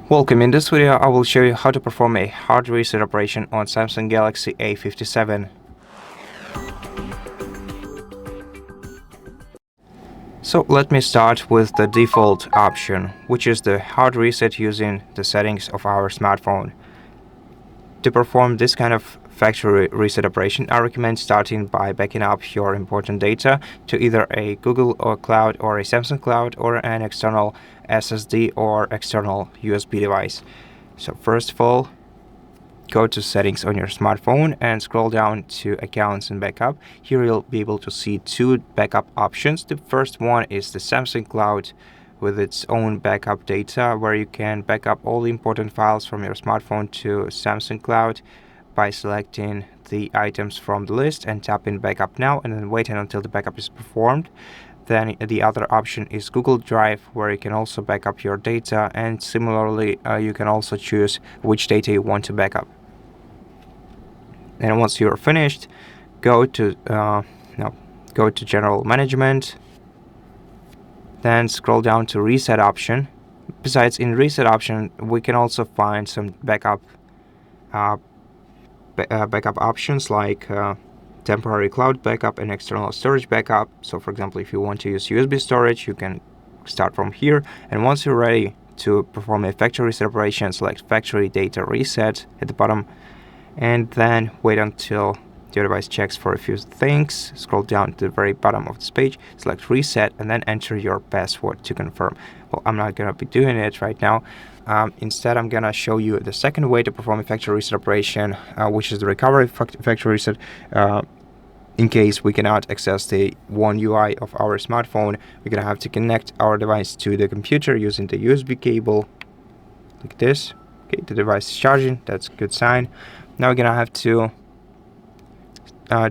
Welcome. In this video, I will show you how to perform a hard reset operation on Samsung Galaxy A57. So let me start with the default option, which is the hard reset using the settings of our smartphone. To perform this kind of factory reset operation, I recommend starting by backing up your important data to either a Google or Cloud or a Samsung Cloud or an external SSD or external USB device. So first of all, go to settings on your smartphone and scroll down to accounts and backup. Here you'll be able to see two backup options. The first one is the Samsung Cloud with its own backup data, where you can back up all the important files from your smartphone to Samsung Cloud by selecting the items from the list and tapping backup now and then waiting until the backup is performed. Then the other option is Google Drive, where you can also back up your data, and similarly you can also choose which data you want to back up. And once you're finished, go to General Management, then scroll down to Reset option. Besides, in Reset option, we can also find some backup options like temporary cloud backup and external storage backup. So for example, if you want to use USB storage, you can start from here, and once you're ready to perform a factory reset operation, select Factory Data Reset at the bottom, and then wait until your device checks for a few things. Scroll down to the very bottom of this page, select Reset, and then enter your password to confirm. Well, I'm not going to be doing it right now. Instead, I'm going to show you the second way to perform a factory reset operation, which is the recovery factory reset. In case we cannot access the One UI of our smartphone, we're going to have to connect our device to the computer using the USB cable, like this. Okay, the device is charging, that's a good sign. Now we're going to have to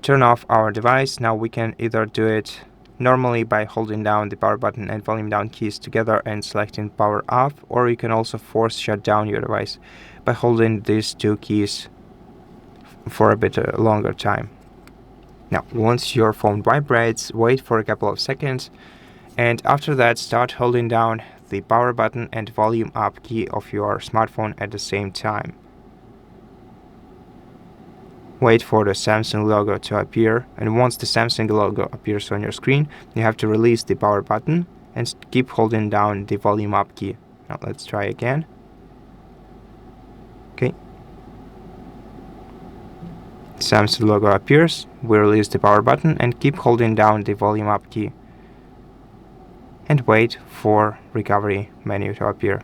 turn off our device. Now we can either do it normally by holding down the power button and volume down keys together and selecting power off, or you can also force shut down your device by holding these two keys for a bit longer time. Now, once your phone vibrates, wait for a couple of seconds, and after that start holding down the power button and volume up key of your smartphone at the same time. Wait for the Samsung logo to appear, and once the Samsung logo appears on your screen, you have to release the power button and keep holding down the volume up key. Now let's try again. Okay. Samsung logo appears, we release the power button and keep holding down the volume up key. And wait for recovery menu to appear.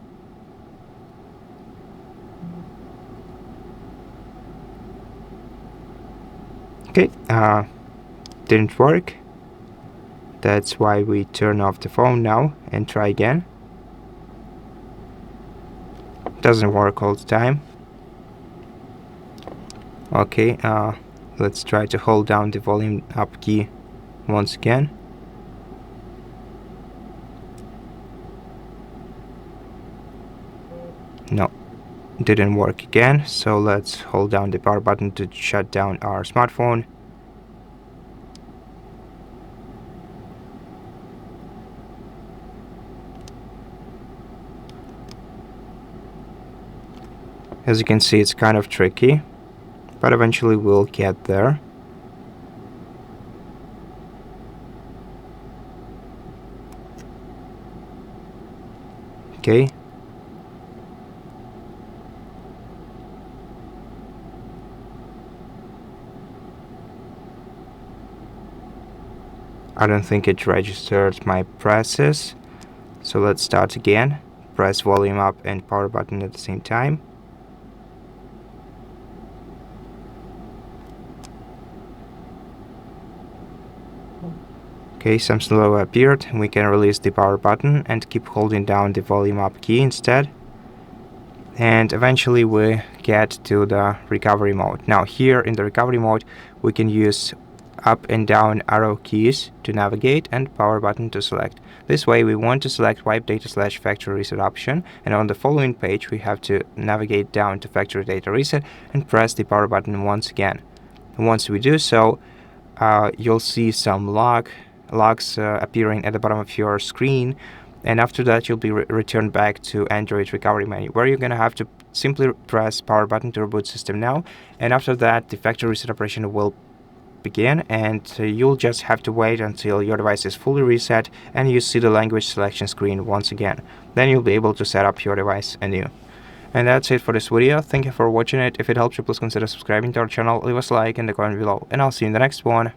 Okay, didn't work. That's why we turn off the phone now and try again. Doesn't work all the time. Okay, let's try to hold down the volume up key once again. No, didn't work again, so let's hold down the power button to shut down our smartphone. As you can see, it's kind of tricky, but eventually we'll get there. Okay. I don't think it registered my presses, so let's start again. Press volume up and power button at the same time. Okay, Samsung logo appeared, and we can release the power button and keep holding down the volume up key instead. And eventually we get to the recovery mode. Now here in the recovery mode, we can use up and down arrow keys to navigate and power button to select. This way we want to select wipe data / factory reset option, and on the following page we have to navigate down to factory data reset and press the power button once again. And once we do so, you'll see some logs appearing at the bottom of your screen, And after that, you'll be returned back to Android recovery menu, where you're gonna have to simply press power button to reboot system now. And after that, the factory reset operation will begin, and you'll just have to wait until your device is fully reset and you see the language selection screen once again. Then you'll be able to set up your device anew. And that's it for this video. Thank you for watching it. If it helped you, please consider subscribing to our channel, leave us a like and a comment below, and I'll see you in the next one.